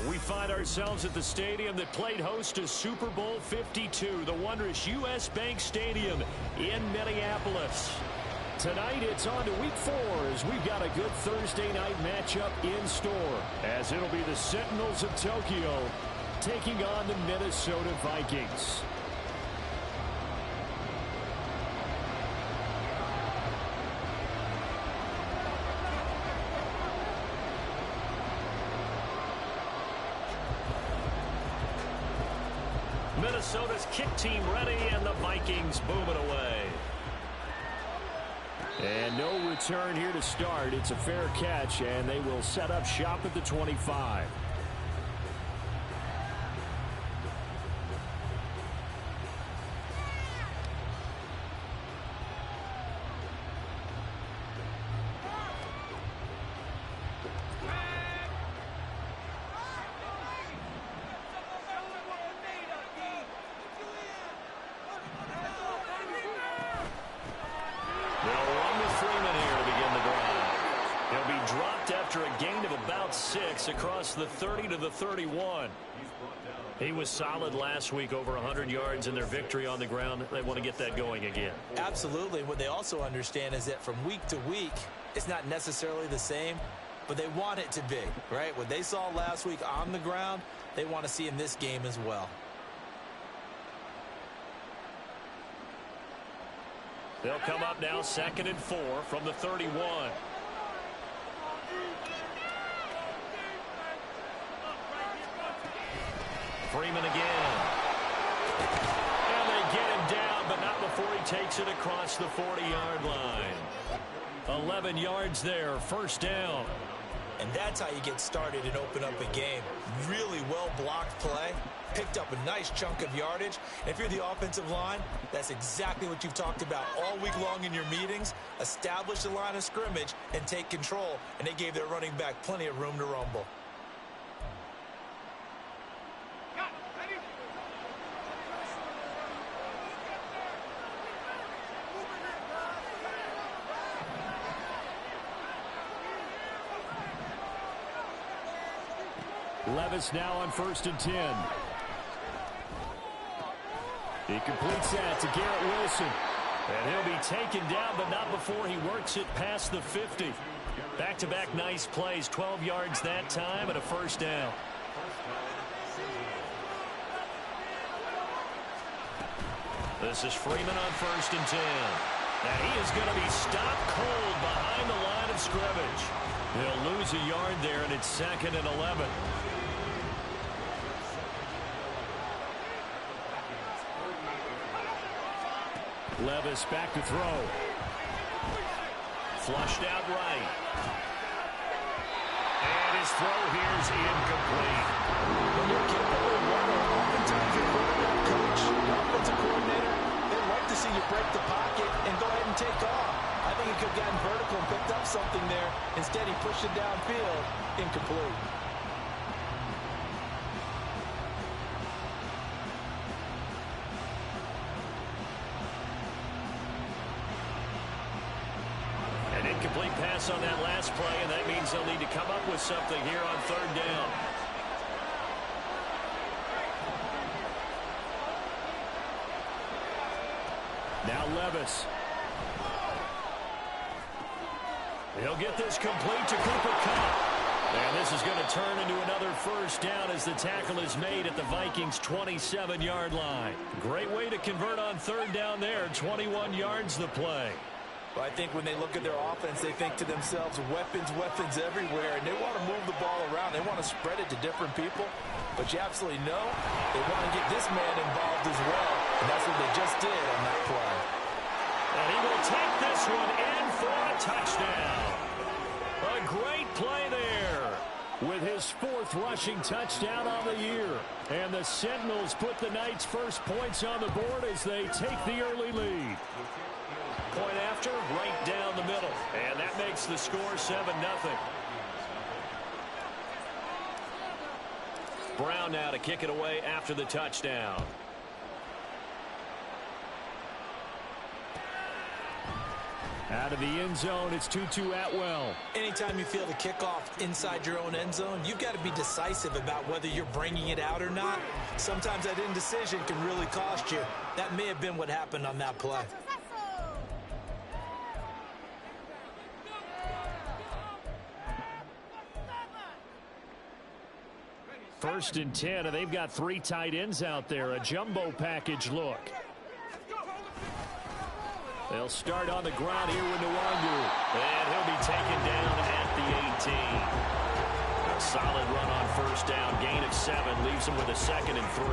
We find ourselves at the stadium that played host to Super Bowl 52, the wondrous U.S. Bank Stadium in Minneapolis. Tonight, it's on to Week 4 as we've got a good Thursday night matchup in store, as it'll be the Sentinels of Tokyo taking on the Minnesota Vikings. Minnesota's kick team ready, and the Vikings booming away. And no return here to start. It's a fair catch, and they will set up shop at the 25. Across the 30 to the 31. He was solid last week, over 100 yards in their victory on the ground. They want to get that going again. Absolutely. What they also understand is that from week to week, it's not necessarily the same, but they want it to be, right? What they saw last week on the ground, they want to see in this game as well. They'll come up now 2nd and 4 from the 31. Freeman again. And they get him down, but not before he takes it across the 40-yard line. 11 yards there, first down. And that's how you get started and open up a game. Really well-blocked play. Picked up a nice chunk of yardage. And if you're the offensive line, that's exactly what you've talked about all week long in your meetings. Establish the line of scrimmage and take control. And they gave their running back plenty of room to rumble. Levis now on 1st and 10. He completes that to Garrett Wilson. And he'll be taken down, but not before he works it past the 50. Back-to-back nice plays, 12 yards that time, and a first down. This is Freeman on 1st and 10. And he is going to be stopped cold behind the line of scrimmage. He'll lose a yard there, and it's 2nd and 11. Levis back to throw. Flushed out right. And his throw here is incomplete. When you're capable of running, oftentimes your quarterback coach, your offensive coordinator, they like to see you break the pocket and go ahead and take off. I think he could have gotten vertical and picked up something there. Instead, he pushed it downfield. Incomplete. Incomplete pass on that last play, and that means they'll need to come up with something here on 3rd down. Now Levis. He'll get this complete to Cooper Kupp. And this is going to turn into another first down as the tackle is made at the Vikings' 27-yard line. Great way to convert on 3rd down there. 21 yards the play. But I think when they look at their offense, they think to themselves, weapons, weapons everywhere, and they want to move the ball around. They want to spread it to different people. But you absolutely know they want to get this man involved as well, and that's what they just did on that play. And he will take this one in for a touchdown. A great play there with his 4th rushing touchdown on the year. And the Sentinels put the Knights' first points on the board as they take the early lead. Point after, right down the middle. And that makes the score 7-0. Brown now to kick it away after the touchdown. Out of the end zone, it's Tutu Atwell. Anytime you feel the kickoff inside your own end zone, you've got to be decisive about whether you're bringing it out or not. Sometimes that indecision can really cost you. That may have been what happened on that play. First and 10, and they've got 3 tight ends out there. A jumbo package look. They'll start on the ground here with Nwangu. And he'll be taken down at the 18. A solid run on first down. Gain of 7 leaves them with a 2nd and 3.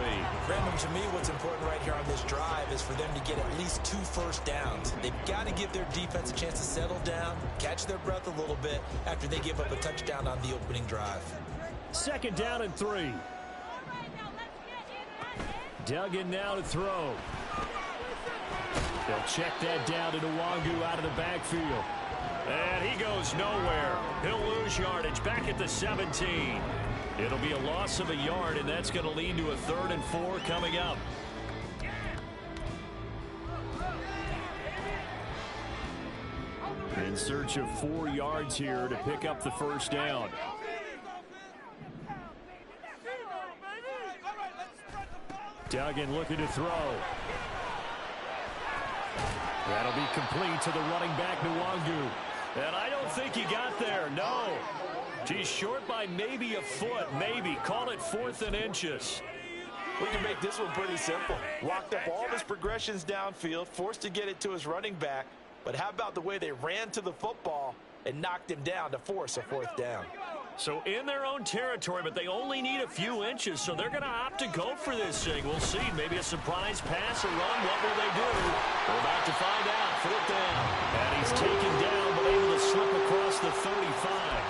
Brandon, to me, what's important right here on this drive is for them to get at least 2 first downs. They've got to give their defense a chance to settle down, catch their breath a little bit after they give up a touchdown on the opening drive. 2nd down and 3. Duggan now to throw. They'll check that down to Nwangu out of the backfield. And he goes nowhere. He'll lose yardage back at the 17. It'll be a loss of a yard, and that's going to lead to a 3rd and 4 coming up. In search of 4 yards here to pick up the first down. Duggan looking to throw. That'll be complete to the running back, Nwangu. And I don't think he got there, no. He's short by maybe a foot, maybe. Call it 4th and inches. We can make this one pretty simple. Walked up all of his progressions downfield, forced to get it to his running back. But how about the way they ran to the football and knocked him down to force a 4th down? So in their own territory, but they only need a few inches, so they're going to opt to go for this thing. We'll see. Maybe a surprise pass or run. What will they do? We're about to find out. 4th down. And he's taken down, but able to slip across the 35.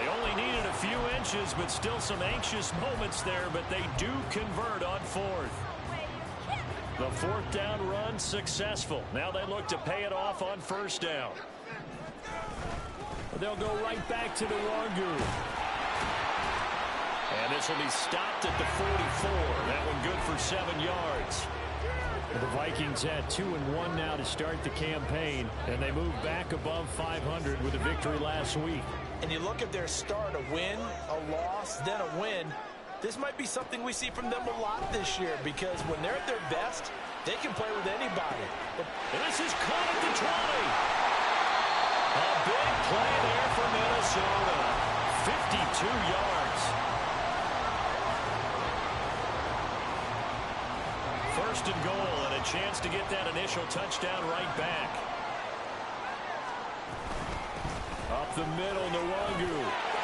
They only needed a few inches, but still some anxious moments there, but they do convert on 4th. The 4th down run successful. Now they look to pay it off on 1st down. They'll go right back to the Nwangu. And this will be stopped at the 44. That one good for 7 yards. The Vikings had 2-1 now to start the campaign, and they move back above 500 with a victory last week. And you look at their start, a win, a loss, then a win. This might be something we see from them a lot this year, because when they're at their best, they can play with anybody. And this is caught at the 20. A big play there for Minnesota. 52 yards. 1st and goal, and a chance to get that initial touchdown right back. Up the middle, Nwangu.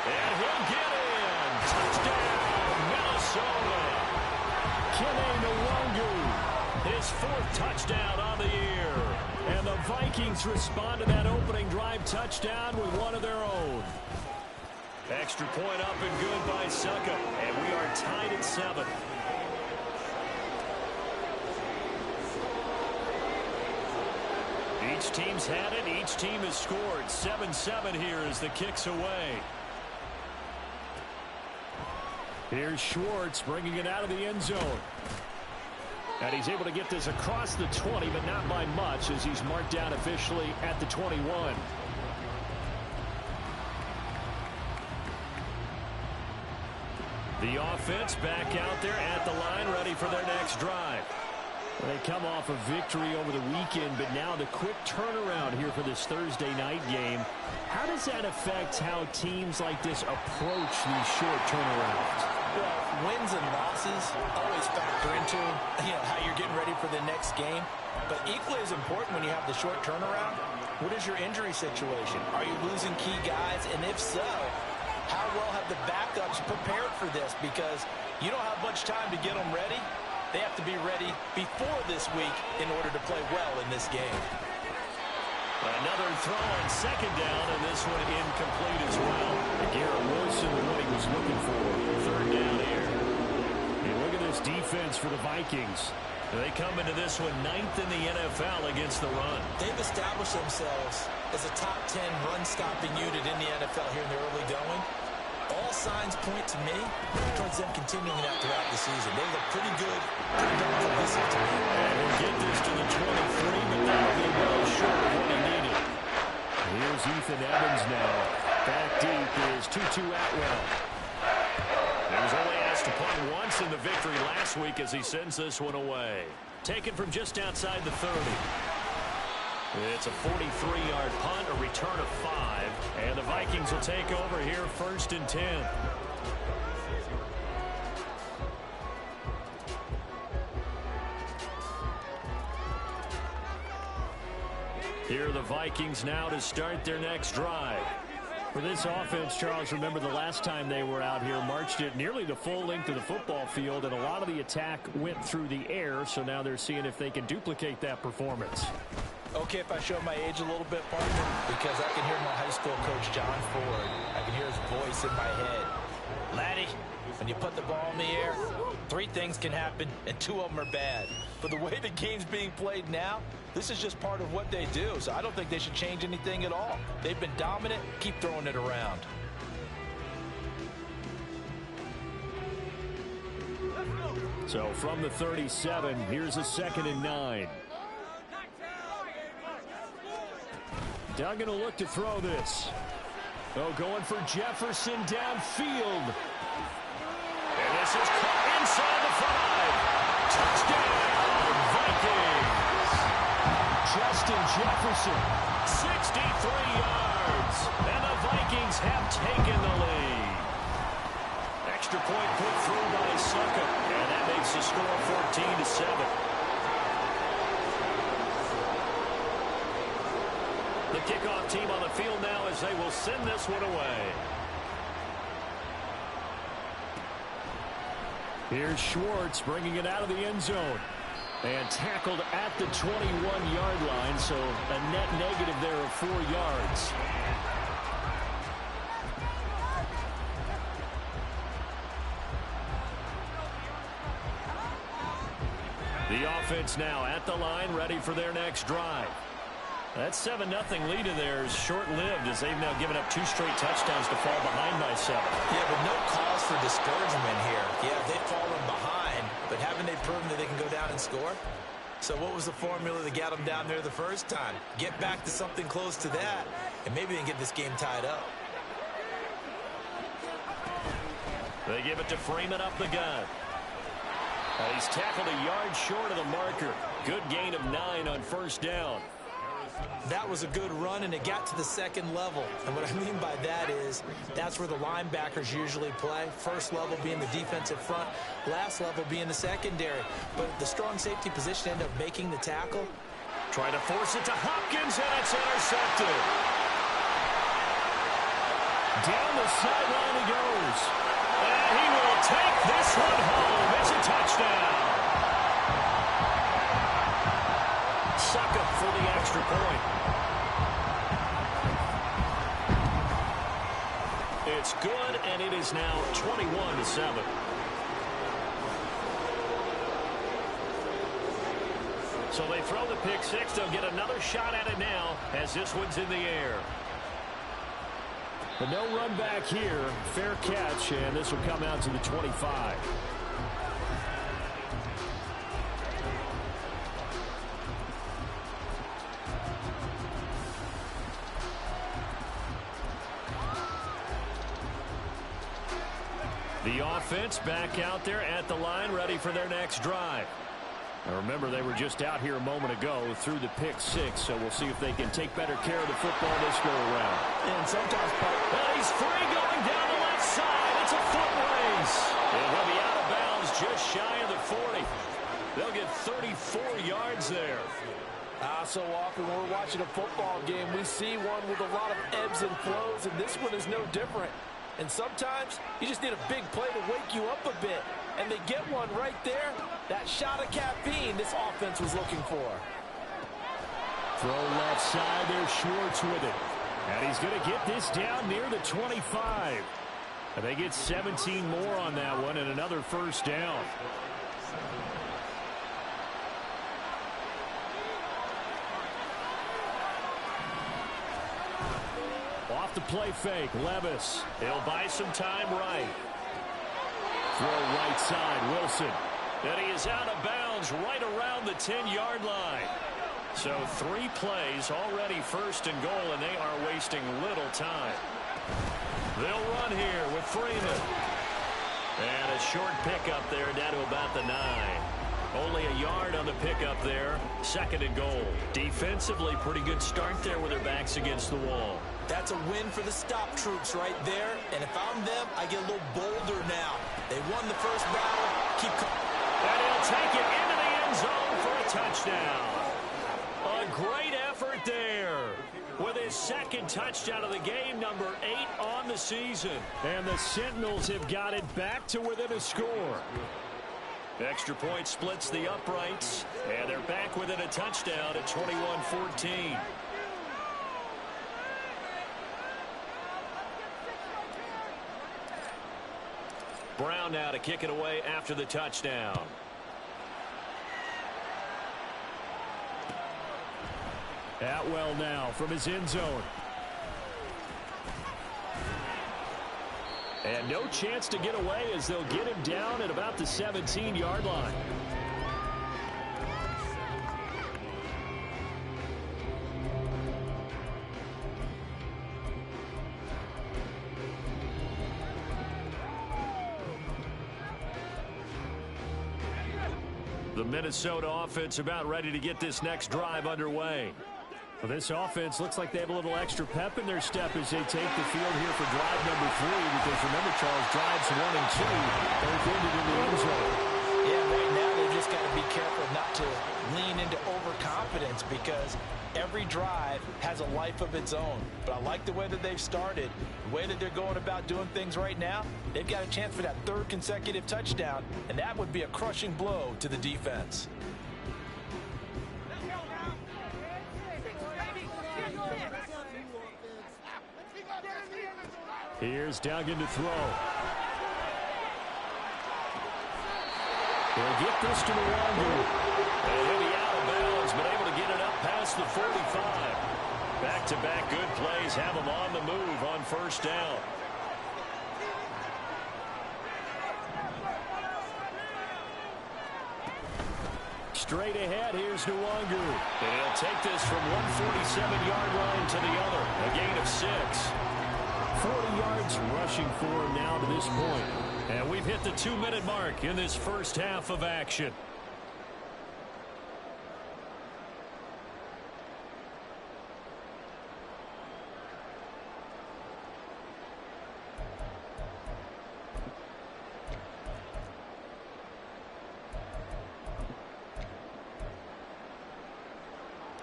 And he'll get in. Touchdown, Minnesota. Kene Nwangu. His 4th touchdown on the year. And the Vikings respond to that opening drive touchdown with one of their own. Extra point up and good by Suckup. And we are tied at 7. Each team's had it. Each team has scored. 7-7 here as the kick's away. Here's Schwartz bringing it out of the end zone. And he's able to get this across the 20, but not by much, as he's marked down officially at the 21. The offense back out there at the line, ready for their next drive. They come off a victory over the weekend, but now the quick turnaround here for this Thursday night game. How does that affect how teams like this approach these short turnarounds? Well, wins and losses always factor into, how you're getting ready for the next game. But equally as important when you have the short turnaround, what is your injury situation? Are you losing key guys? And if so, how well have the backups prepared for this? Because you don't have much time to get them ready. They have to be ready before this week in order to play well in this game. Another throw on 2nd down, and this one incomplete as well. Garrett Wilson, what he was looking for. 3rd down here. And look at this defense for the Vikings. They come into this one 9th in the NFL against the run. They've established themselves as a top 10 run-stopping unit in the NFL here in the early going. All signs point to me towards them continuing that throughout the season. They look pretty good, pretty darn convincing to me. And he'll get this to the 23, but that'll be well short of what he needed. Jonathan Evans now. Back deep is Tutu Atwell. He was only asked to punt once in the victory last week as he sends this one away. Taken from just outside the 30. It's a 43-yard punt, a return of 5. And the Vikings will take over here 1st and 10. Here are the Vikings now to start their next drive. For this offense, Charles, remember the last time they were out here, marched it nearly the full length of the football field, and a lot of the attack went through the air, so now they're seeing if they can duplicate that performance. Okay, if I show my age a little bit, partner, because I can hear my high school coach, John Ford. I can hear his voice in my head. Laddie, when you put the ball in the air, 3 things can happen, and 2 of them are bad. But the way the game's being played now, this is just part of what they do, so I don't think they should change anything at all. They've been dominant. Keep throwing it around. So from the 37, here's a 2nd and 9. Duggan will look to throw this. Oh, going for Jefferson downfield. And this is caught inside the 5. Touchdown, Vikings. Justin Jefferson, 63 yards. And the Vikings have taken the lead. Extra point put through by Succa. And that makes the score 14-7. The kickoff team on the field now as they will send this one away. Here's Schwartz bringing it out of the end zone. And tackled at the 21-yard line, so a net negative there of 4 yards. The offense now at the line, ready for their next drive. That 7-0 lead of theirs short-lived as they've now given up 2 straight touchdowns to fall behind by 7. Yeah, but no cause for discouragement here. Yeah, they've fallen behind, but haven't they proven that they can go down and score? So what was the formula that got them down there the first time? Get back to something close to that, and maybe they can get this game tied up. They give it to Freeman up the gun. He's tackled a yard short of the marker. Good gain of 9 on 1st down. That was a good run, and it got to the 2nd level. And what I mean by that is that's where the linebackers usually play. First level being the defensive front, last level being the secondary. But the strong safety position ended up making the tackle. Trying to force it to Hopkins, and it's intercepted. Down the sideline he goes. And he will take this one home. It's a touchdown. Succa for the extra point. It's good, and it is now 21-7. So they throw the pick 6. They'll get another shot at it now as this one's in the air. But no run back here. Fair catch, and this will come out to the 25. The offense back out there at the line, ready for their next drive. Now remember, they were just out here a moment ago through the pick 6, so we'll see if they can take better care of the football this go around. And sometimes, he's free going down the left side. It's a foot race. And he'll be out of bounds just shy of the 40. They'll get 34 yards there. So often when we're watching a football game, we see one with a lot of ebbs and flows, and this one is no different. And sometimes you just need a big play to wake you up a bit. And they get one right there. That shot of caffeine this offense was looking for. Throw left side there, Schwartz with it. And he's going to get this down near the 25. And they get 17 more on that one and another 1st down. Off the play fake, Levis. He'll buy some time right. Throw right side, Wilson. And he is out of bounds right around the 10-yard line. So 3 plays already first and goal, and they are wasting little time. They'll run here with Freeman. And a short pickup there down to about the 9. Only a yard on the pickup there. 2nd and goal. Defensively, pretty good start there with their backs against the wall. That's a win for the stop troops right there. And if I'm them, I get a little bolder now. They won the first battle. Keep coming. And he'll take it into the end zone for a touchdown. A great effort there. With his 2nd touchdown of the game, number 8 on the season. And the Sentinels have got it back to within a score. Extra point splits the uprights, and they're back within a touchdown at 21-14. Brown now to kick it away after the touchdown. Atwell now from his end zone. And no chance to get away as they'll get him down at about the 17-yard line. The Minnesota offense about ready to get this next drive underway. Well, this offense looks like they have a little extra pep in their step as they take the field here for drive number 3, because remember, Charles, drives 1 and 2 both ended in the end zone. Yeah, right now they just got to be careful not to lean into overconfidence, because every drive has a life of its own. But I like the way that they've started, the way that they're going about doing things right now. They've got a chance for that 3rd consecutive touchdown, and that would be a crushing blow to the defense. Here's Duggan to throw. They'll get this to Nwangu. And he'll be out of bounds, but able to get it up past the 45. Back-to-back good plays have him on the move on 1st down. Straight ahead, here's Nwangu. And he'll take this from 147-yard line to the other. A gain of 6. 40 yards rushing for him now to this point. And we've hit the 2-minute mark in this first half of action.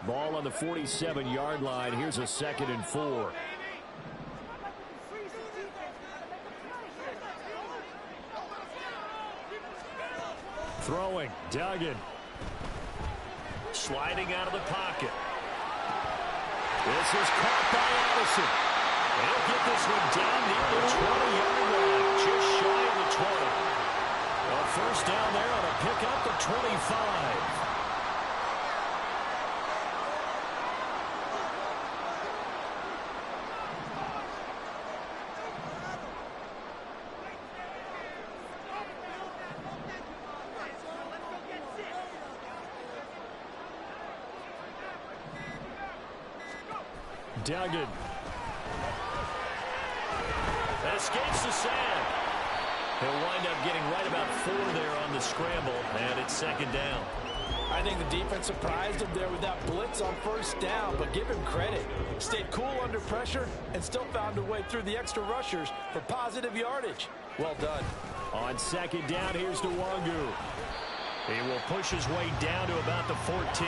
Ball on the 47-yard line. Here's a 2nd and 4. Throwing, Duggan. Sliding out of the pocket. This is caught by Addison. He'll get this one down near the 20-yard line, just shy of the 20. A 1st down there on a pickup of 25. Duggan. Escapes the sand. He'll wind up getting right about 4 there on the scramble, and it's 2nd down. I think the defense surprised him there with that blitz on 1st down, but give him credit. Stayed cool under pressure and still found a way through the extra rushers for positive yardage. Well done. On 2nd down, here's Nwangu. He will push his way down to about the 14.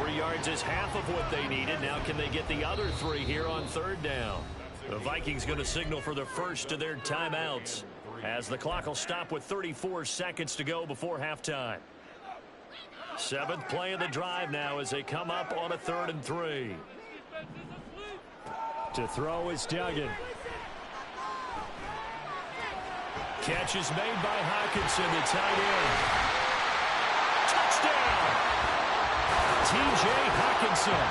3 yards is half of what they needed. Now can they get the other 3 here on 3rd down? The Vikings going to signal for the first of their timeouts as the clock will stop with 34 seconds to go before halftime. 7th play of the drive now as they come up on a 3rd and 3. To throw is Duggan. Catch is made by Hockenson, the tight end. Touchdown! T.J. Hockenson,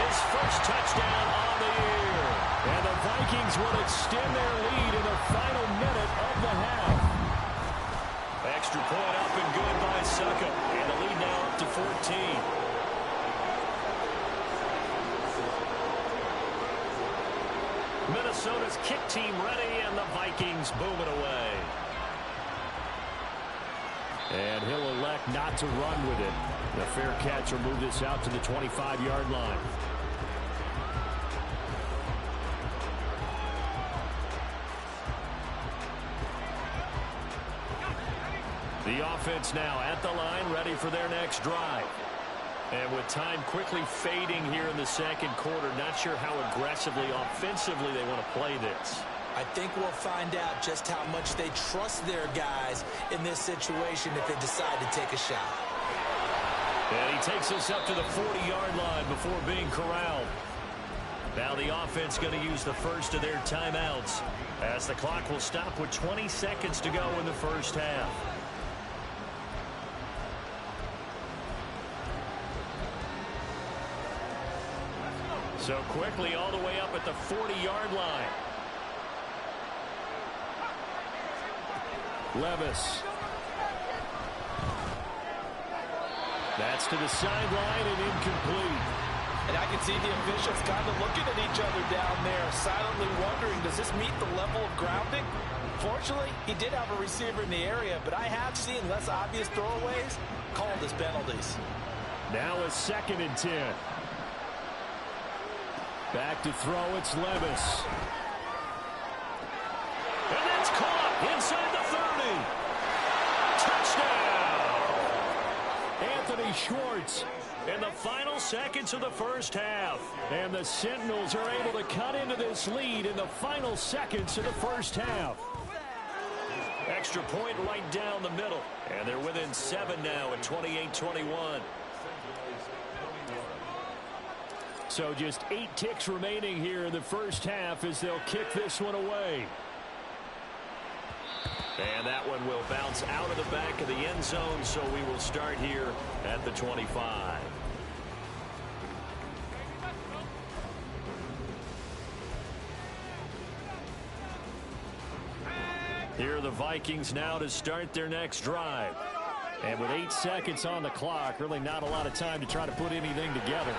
his first touchdown on the year. And the Vikings will extend their lead in the final minute of the half. Extra point up and good by Suckup. And the lead now up to 14. Minnesota's kick team ready, and the Vikings boom it away. And he'll elect not to run with it. The fair catch will move this out to the 25-yard line. The offense now at the line, ready for their next drive. And with time quickly fading here in the second quarter, not sure how aggressively, offensively they want to play this. I think we'll find out just how much they trust their guys in this situation if they decide to take a shot. And he takes us up to the 40-yard line before being corralled. Now the offense going to use the first of their timeouts as the clock will stop with 20 seconds to go in the first half. So quickly all the way up at the 40-yard line. Levis. That's to the sideline and incomplete. And I can see the officials kind of looking at each other down there, silently wondering, does this meet the level of grounding? Fortunately, he did have a receiver in the area, but I have seen less obvious throwaways called as penalties. Now a 2nd and 10. Back to throw, it's Levis. And that's caught inside the 30. Touchdown! Anthony Schwartz in the final seconds of the first half. And the Sentinels are able to cut into this lead in the final seconds of the first half. Extra point right down the middle. And they're within 7 now at 28-21. So just 8 ticks remaining here in the first half as they'll kick this one away. And that one will bounce out of the back of the end zone, so we will start here at the 25. Here are the Vikings now to start their next drive. And with 8 seconds on the clock, really not a lot of time to try to put anything together.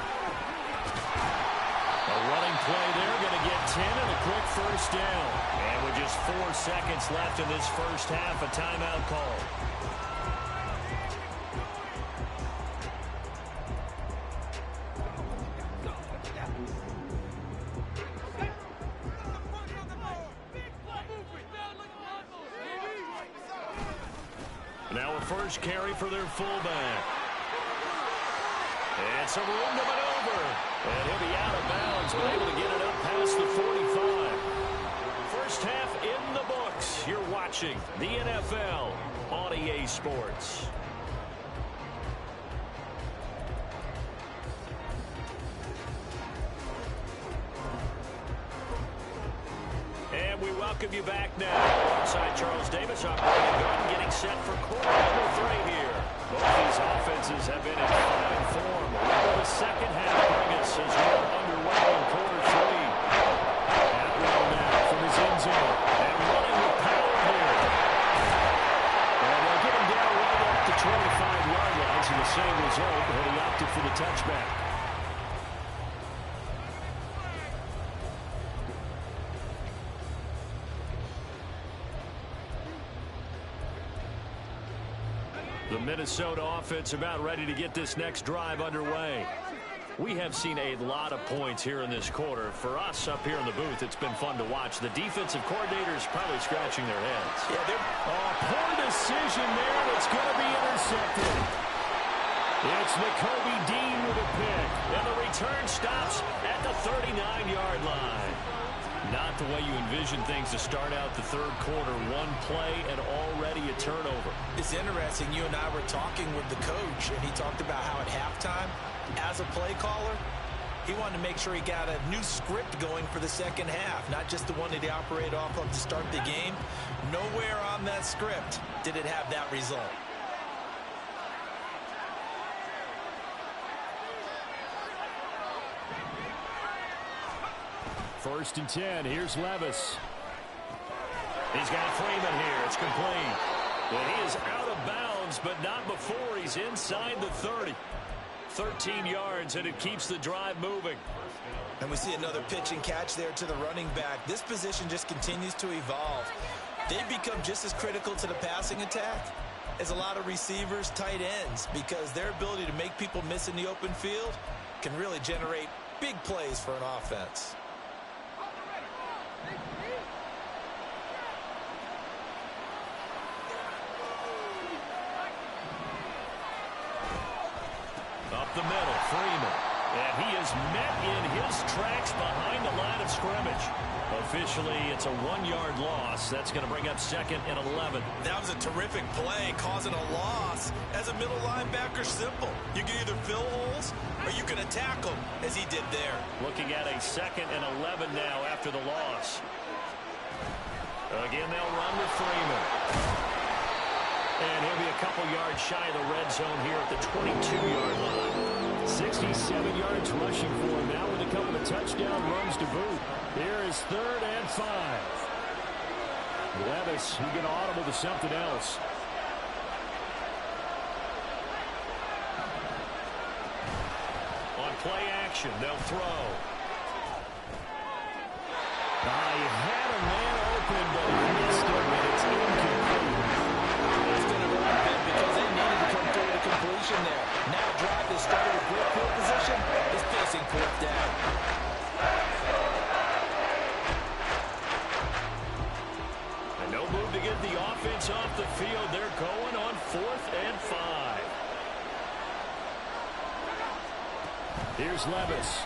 A running play there, going to get 10 and a quick first down. And with just 4 seconds left in this first half, a timeout call. Now a first carry for their fullback. And some room to maneuver. And he'll be out of bounds, but able to get it up past the 45. First half in the books. You're watching the NFL on EA Sports. And we welcome you back now. Alongside Charles Davis, operating guard, getting set for quarter number 3 here. Both these offenses have been in fine form. What will the second half bring us as we're underway in quarter 3? Atwell now from his end zone. And running with power here. And they'll get him down right at the 25-yard line. So the same result, but he opted for the touchback. The Minnesota offense about ready to get this next drive underway. We have seen a lot of points here in this quarter. For us up here in the booth, it's been fun to watch. The defensive coordinators probably scratching their heads. Yeah, poor decision there. It's going to be intercepted. It's Nakobe Dean with a pick. And the return stops at the 39-yard line. Not the way you envision things to start out the third quarter. One play and already a turnover. It's interesting. You and I were talking with the coach, and he talked about how at halftime, as a play caller, he wanted to make sure he got a new script going for the second half, not just the one that he operated off of to start the game. Nowhere on that script did it have that result. First and 10. Here's Levis. He's got Freeman here. It's complete. And he is out of bounds, but not before he's inside the 30. 13 yards, and it keeps the drive moving. And we see another pitch and catch there to the running back. This position just continues to evolve. They've become just as critical to the passing attack as a lot of receivers, tight ends, because their ability to make people miss in the open field can really generate big plays for an offense. Up the middle, Freeman. And he is met in his tracks behind the line of scrimmage. Officially, it's a 1-yard loss. That's going to bring up 2nd and 11. That was a terrific play, causing a loss. As a middle linebacker, simple. You can either fill holes or you can attack them, as he did there. Looking at a 2nd and 11 now after the loss. Again, they'll run with Freeman. And he'll be a couple yards shy of the red zone here at the 22-yard line. 67 yards rushing for him now with a couple of touchdown runs to boot. Here is 3rd and 5. Levis, he get audible to something else. On play action, they'll throw. He had a man open, but he missed him, and it's incomplete. It's going to run big because they needed to come through the completion there. Now drive that started with great field position is facing 4th down. And no move to get the offense off the field. They're going on 4th and 5. Here's Levis.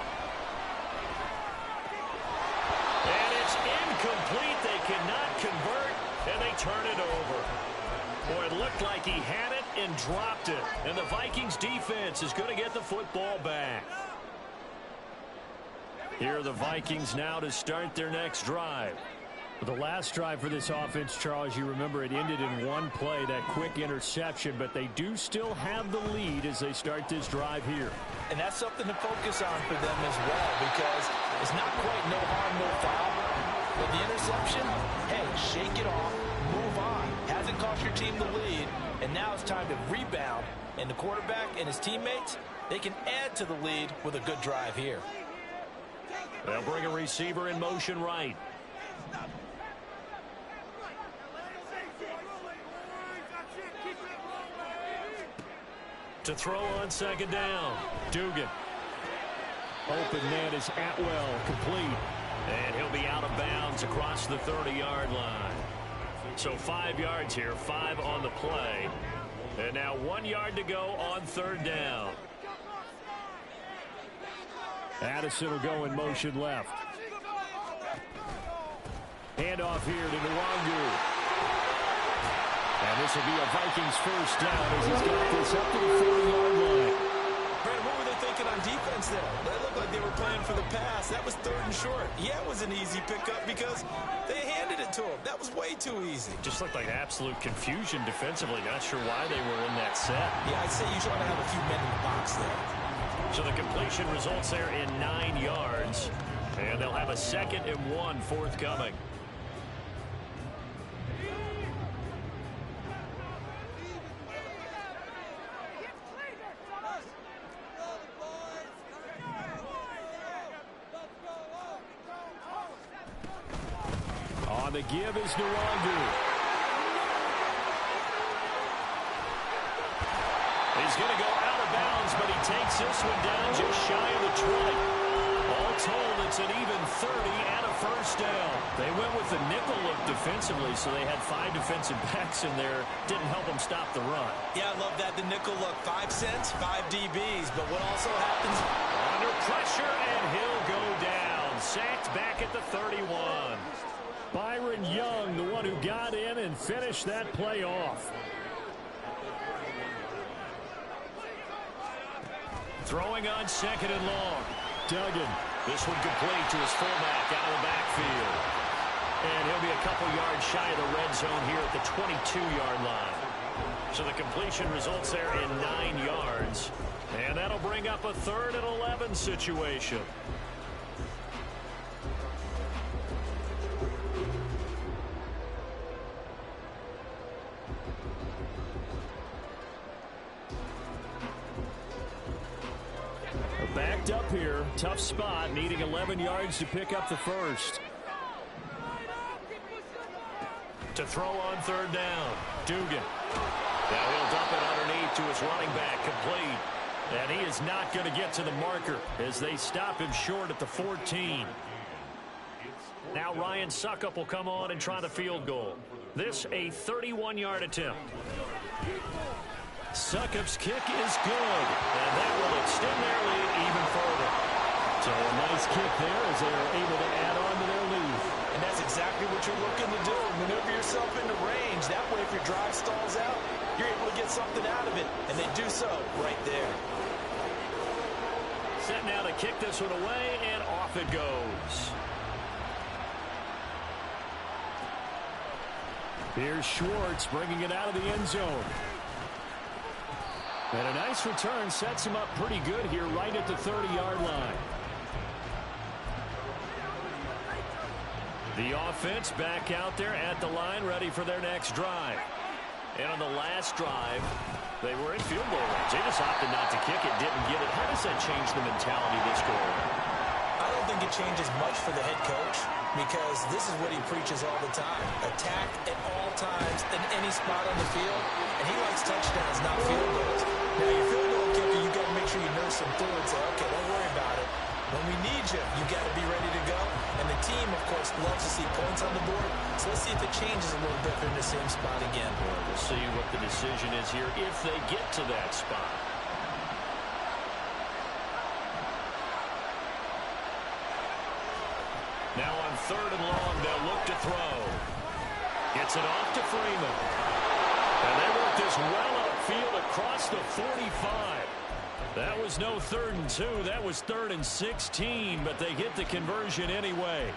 And it's incomplete. They cannot convert, and they turn it over. Boy, it looked like he had it and dropped it. And the Vikings defense is going to get the football back. Here are the Vikings now to start their next drive. The last drive for this offense, Charles, you remember it ended in one play, that quick interception, but they do still have the lead as they start this drive here. And that's something to focus on for them as well, because it's not quite no harm, no foul. But the interception, hey, shake it off, move on. Hasn't cost your team the lead, and now it's time to rebound. And the quarterback and his teammates, they can add to the lead with a good drive here. They'll bring a receiver in motion right. To throw on 2nd down. Dugan. Open man is Atwell, complete. And he'll be out of bounds across the 30-yard line. So 5 yards here, 5 on the play. And now 1 yard to go on 3rd down. Addison will go in motion left. Handoff here to Nwangu. And this will be a Vikings 1st down as he's got this up to the 40-yard line. Brandon, what were they thinking on defense there? They looked like they were playing for the pass. That was 3rd and short. Yeah, it was an easy pickup because they handed it to him. That was way too easy. Just looked like absolute confusion defensively. Not sure why they were in that set. Yeah, I'd say you try to have a few men in the box there. So the completion results there in 9 yards. And they'll have a 2nd and 1 forthcoming. On the give is Nwangu. He's going to go out of bounds, but he takes this one down just shy of the 20. All told, it's an even 30 and a 1st down. They went with the nickel look defensively, so they had 5 defensive backs in there. Didn't help them stop the run. Yeah, I love that, the nickel look. 5 cents, 5 DBs. But what also happens? Under pressure, and he'll go down. Sacked back at the 31. Byron Young, the one who got in and finished that play off. Throwing on 2nd and long. Duggan. This one complete to his fullback out of the backfield. And he'll be a couple yards shy of the red zone here at the 22-yard line. So the completion results there in 9 yards. And that'll bring up a 3rd and 11 situation. Tough spot, needing 11 yards to pick up the first. To throw on third down, Dugan. Now he'll dump it underneath to his running back, complete. And he is not going to get to the marker as they stop him short at the 14. Now Ryan Suckup will come on and try the field goal. This a 31-yard attempt. Suckup's kick is good, and that will extend their lead even further. So a nice kick there as they are able to add on to their lead. And that's exactly what you're looking to do. Maneuver yourself into range. That way, if your drive stalls out, you're able to get something out of it. And they do so right there. Set now to kick this one away, and off it goes. Here's Schwartz bringing it out of the end zone. And a nice return sets him up pretty good here right at the 30-yard line. The offense back out there at the line, ready for their next drive. And on the last drive, they were in field goal range. They just opted not to kick it, didn't get it. How does that change the mentality of this goal? I don't think it changes much for the head coach because this is what he preaches all the time. Attack at all times in any spot on the field, and he likes touchdowns, not field goals. Now, your field goal kicker, you got to make sure you nurse him through and say, okay, don't worry about it. When we need you, you got to be ready to go. And the team, of course, loves to see points on the board. So let's see if it changes a little bit in the same spot again. Well, we'll see what the decision is here if they get to that spot. Now on third and long, they'll look to throw. Gets it off to Freeman. And they work this well upfield across the 45. That was no 3rd and 2. That was 3rd and 16, but they get the conversion anyway.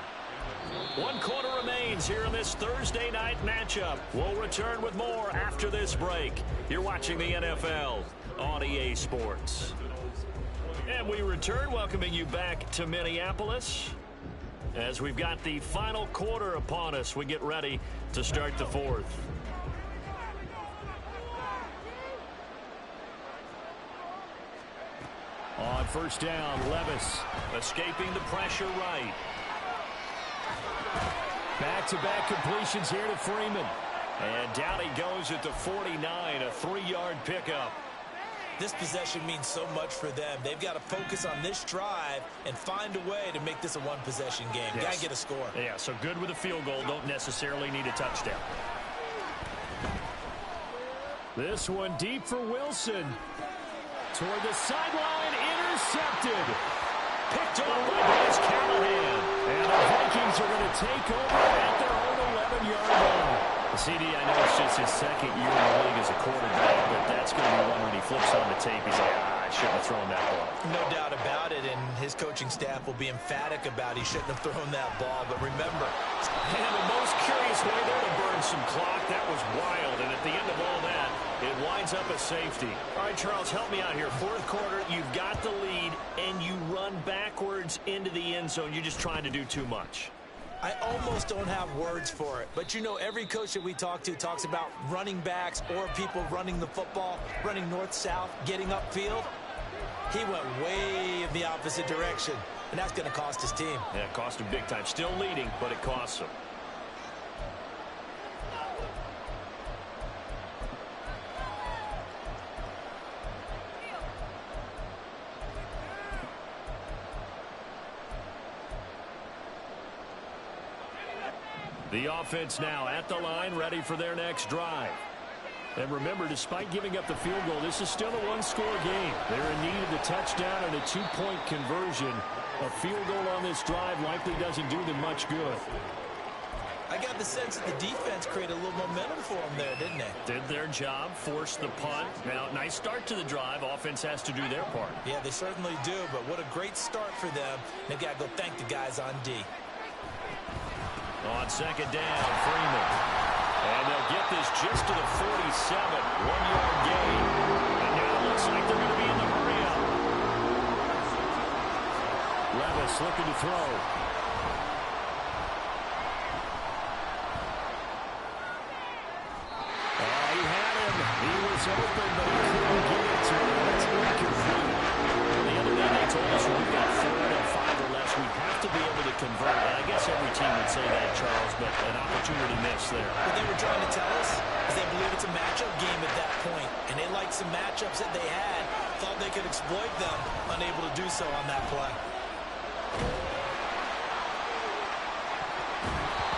1 quarter remains here in this Thursday night matchup. We'll return with more after this break. You're watching the NFL on EA Sports. And we return, welcoming you back to Minneapolis. As we've got the final quarter upon us, we get ready to start the fourth. On first down, Levis escaping the pressure right. Back-to-back completions here to Freeman. And down he goes at the 49, a 3-yard pickup. This possession means so much for them. They've got to focus on this drive and find a way to make this a one-possession game. Yes. Got to get a score. Yeah, so good with a field goal. Don't necessarily need a touchdown. This one deep for Wilson. Toward the sideline, intercepted. Picked off by Vance Callahan. And the Vikings are going to take over at their own 11-yard line. CD, I know it's just his second year in the league as a quarterback, but that's going to be one when he flips on the tape. He's like, I shouldn't have thrown that ball. No doubt about it, and his coaching staff will be emphatic about he shouldn't have thrown that ball. But remember, and the most curious way there to burn some clock, that was wild. And at the end of all that, it winds up a safety. All right, Charles, help me out here. Fourth quarter, you've got the lead, and you run backwards into the end zone. You're just trying to do too much. I almost don't have words for it. But, you know, every coach that we talk to talks about running backs or people running the football, running north-south, getting upfield. He went way in the opposite direction, and that's going to cost his team. Yeah, it cost him big time. Still leading, but it costs him. The offense now at the line, ready for their next drive. And remember, despite giving up the field goal, this is still a one-score game. They're in need of the touchdown and a 2-point conversion. A field goal on this drive likely doesn't do them much good. I got the sense that the defense created a little momentum for them there, didn't they? Did their job, forced the punt. Now, nice start to the drive. Offense has to do their part. Yeah, they certainly do, but what a great start for them. They've got to go thank the guys on D. On second down, Freeman. And they'll get this just to the 47. 1-yard gain. And now it looks like they're going to be in the hurry-up. Levis looking to throw. He had him. He was open, but he couldn't get it to him. It's incomplete. The other day they told us we've got 3rd guess every team would say that, Charles, but an opportunity missed there. What they were trying to tell us is they believe it's a matchup game at that point, and they liked some matchups that they had, thought they could exploit them, unable to do so on that play.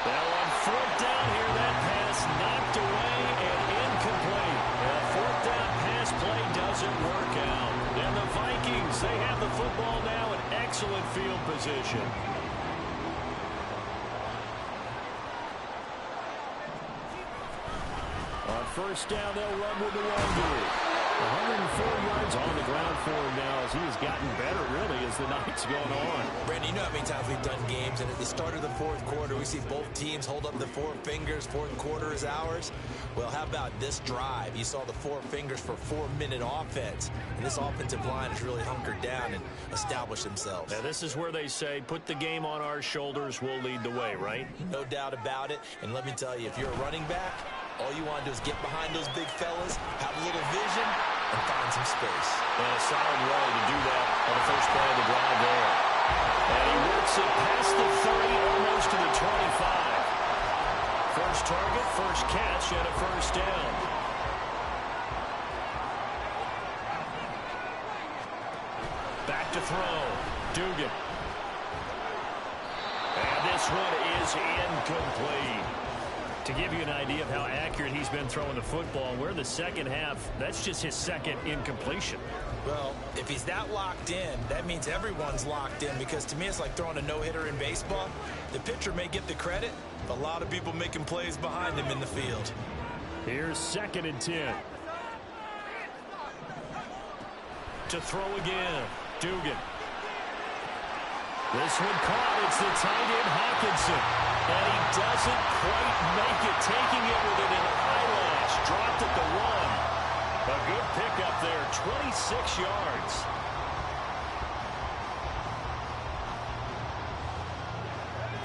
Now on fourth down here, that pass knocked away and incomplete. The fourth down pass play doesn't work out. And the Vikings, they have the football now in excellent field position. On first down, they'll run with the Wanderers. 104 yards on the ground for him now as he has gotten better, really, as the night's gone on. Brandon, you know how many times we've done games, and at the start of the fourth quarter, we see both teams hold up the four fingers. Fourth quarter is ours. Well, how about this drive? You saw the four fingers for 4-minute offense, and this offensive line has really hunkered down and established themselves. Now, this is where they say, put the game on our shoulders, we'll lead the way, right? No doubt about it, and let me tell you, if you're a running back, all you want to do is get behind those big fellas, have a little vision, and find some space. And a solid way to do that on the first play of the drive there. And he works it past the 30, almost to the 25. First target, first catch, and a first down. Back to throw. Dugan. And this one is incomplete. To give you an idea of how accurate he's been throwing the football, we're in the second half. That's just his second incompletion. Well, if he's that locked in, that means everyone's locked in, because to me it's like throwing a no-hitter in baseball. The pitcher may get the credit, but a lot of people making plays behind him in the field. Here's 2nd and 10. To throw again, Dugan. This one caught. It's the tight end, Hawkinson. And he doesn't quite make it, taking it within an eyelash. Dropped at the 1. A good pickup there, 26 yards.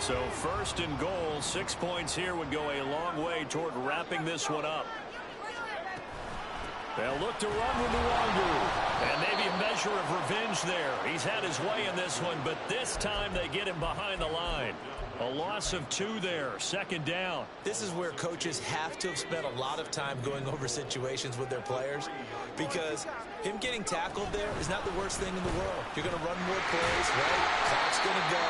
So 1st and goal, 6 points here would go a long way toward wrapping this one up. They'll look to run with Nwangu. And maybe a measure of revenge there. He's had his way in this one, but this time they get him behind the line. A loss of 2 there, 2nd down. This is where coaches have to have spent a lot of time going over situations with their players, because him getting tackled there is not the worst thing in the world. You're going to run more plays, right? Clock's going to go.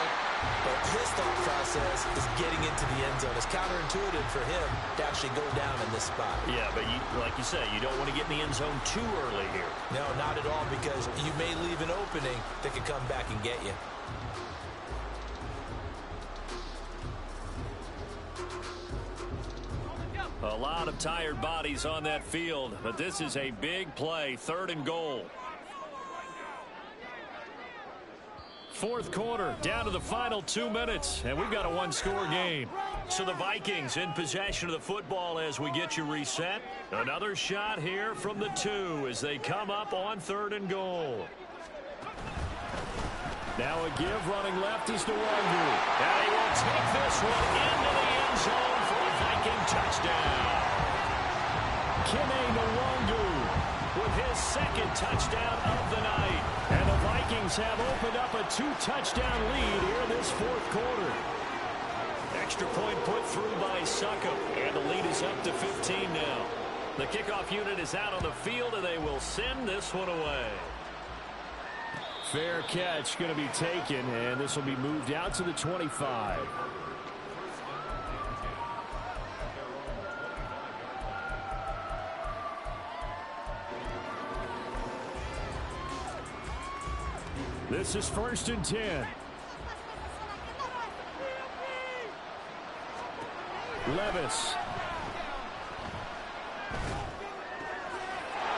But his thought process is getting into the end zone. It's counterintuitive for him to actually go down in this spot. Yeah, but like you say, you don't want to get in the end zone too early here. No, not at all, because you may leave an opening that could come back and get you. A lot of tired bodies on that field, but this is a big play, 3rd and goal. 4th quarter, down to the final 2 minutes, and we've got a one-score game. So the Vikings in possession of the football as we get you reset. Another shot here from the 2 as they come up on 3rd and goal. Now a give running left is Nwangu. And he will take this one into the end zone for a Viking touchdown. Kene Nwangu with his 2nd touchdown of the night. And the Vikings have opened up a 2-touchdown lead here in this 4th quarter. Extra point put through by Succop, and the lead is up to 15 now. The kickoff unit is out on the field, and they will send this one away. Fair catch going to be taken, and this will be moved out to the 25. This is 1st and 10. Levis.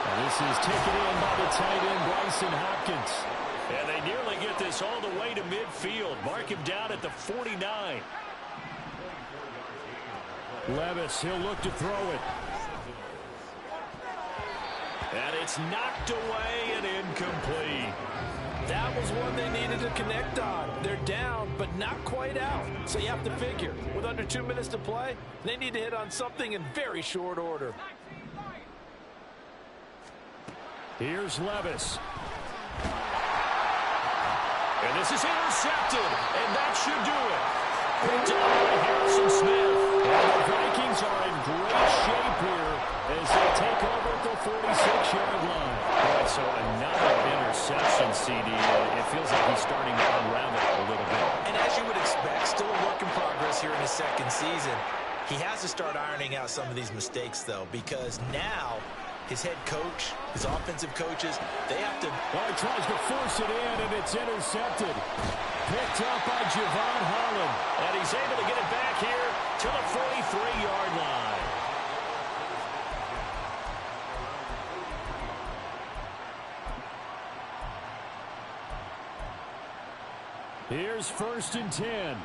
And this is taken in by the tight end, Bryson Hopkins. And they nearly get this all the way to midfield. Mark him down at the 49. Levis, he'll look to throw it. And it's knocked away and incomplete. That was one they needed to connect on. They're down, but not quite out. So you have to figure, with under 2 minutes to play, they need to hit on something in very short order. Here's Levis. And this is intercepted, and that should do it. Picked up by Harrison Smith. And the Vikings are in great shape here as they take over at the 46-yard line. All right, so another interception, CD. It feels like he's starting to unravel a little bit. And as you would expect, still a work in progress here in his second season. He has to start ironing out some of these mistakes, though, because now his head coach, his offensive coaches, they have to... Well, he tries to force it in, and it's intercepted. Picked up by Javon Holland. And he's able to get it back here to the 43-yard line. Here's 1st and 10.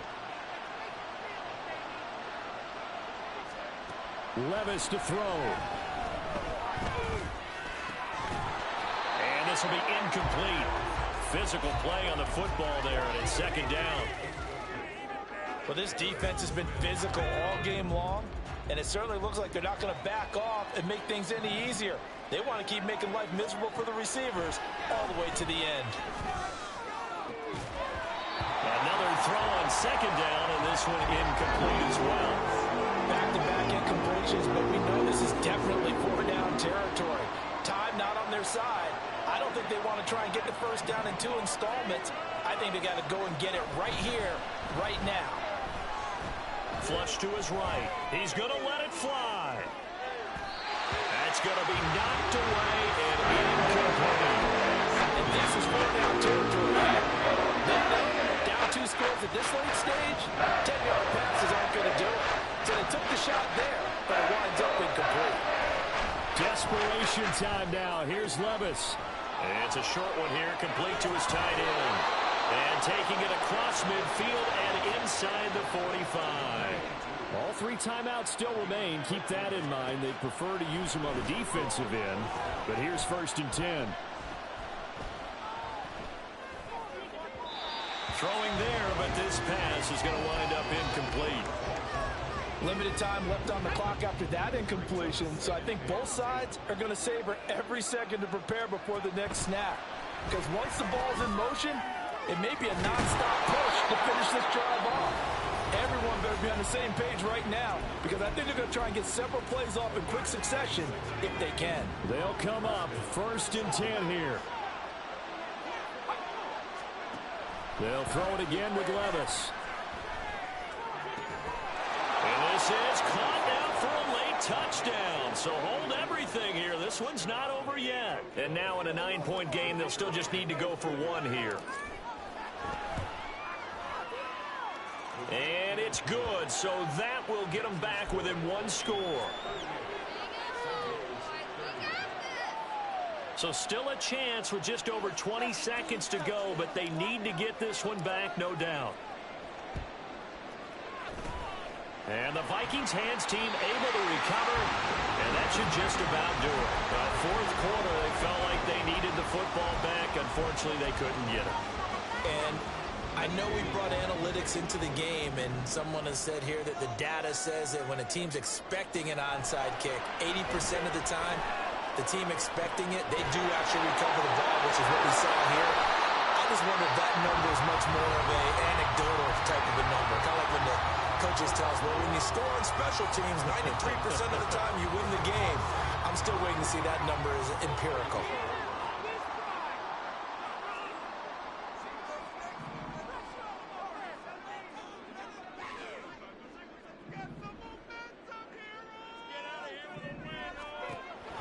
Levis to throw. And this will be incomplete. Physical play on the football there, and it's 2nd down. Well, this defense has been physical all game long, and it certainly looks like they're not going to back off and make things any easier. They want to keep making life miserable for the receivers all the way to the end. Another throw on 2nd down, and this one incomplete as well. Back-to-back incompletions, but we know this is definitely 4-down territory. Time not on their side. I don't think they want to try and get the 1st down in 2 installments. I think they got to go and get it right here, right now. Flush to his right. He's going to let it fly. That's going to be knocked away and incomplete. And this is 4-down territory. Down 2 scores at this late stage. 10-yard passes aren't going to do it. So they took the shot there, but it winds up incomplete. Desperation time now. Here's Levis. It's a short one here, complete to his tight end. And taking it across midfield and inside the 45. All 3 timeouts still remain. Keep that in mind. They prefer to use them on the defensive end. But here's 1st and 10. Throwing there, but this pass is going to wind up incomplete. Limited time left on the clock after that incompletion, so I think both sides are going to savor every second to prepare before the next snap. Because once the ball's in motion, it may be a nonstop push to finish this drive off. Everyone better be on the same page right now, because I think they're going to try and get several plays off in quick succession if they can. They'll come up 1st and 10 here. They'll throw it again with Levis. And this is caught down for a late touchdown. So hold everything here. This one's not over yet. And now in a 9-point game, they'll still just need to go for 1 here. And it's good. So that will get them back within 1 score. So still a chance with just over 20 seconds to go, but they need to get this one back, no doubt. And the Vikings hands team able to recover, and that should just about do it. 4th quarter, they felt like they needed the football back. Unfortunately, they couldn't get it. And I know we brought analytics into the game, and someone has said here that the data says that when a team's expecting an onside kick, 80% of the time, the team expecting it, they do actually recover the ball, which is what we saw here. I just wonder if that number is much more of an anecdotal type of a number. Kind of like when the coaches tell us, well, when you score on special teams, 93% of the time you win the game. I'm still waiting to see that number is empirical.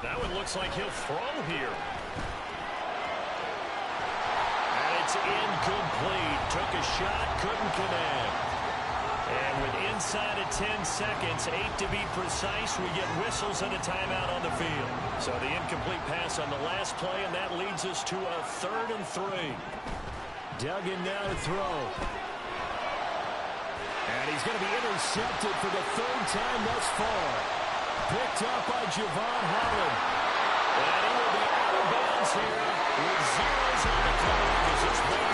That one looks like he'll throw here. And it's incomplete. Took a shot, couldn't connect. And with inside of 10 seconds, 8 to be precise, we get whistles and a timeout on the field. So the incomplete pass on the last play, and that leads us to a 3rd and 3. Duggan now to throw. And he's going to be intercepted for the 3rd time thus far. Picked up by Javon Holland. And he will be out of bounds here with 0s on the clock as this ball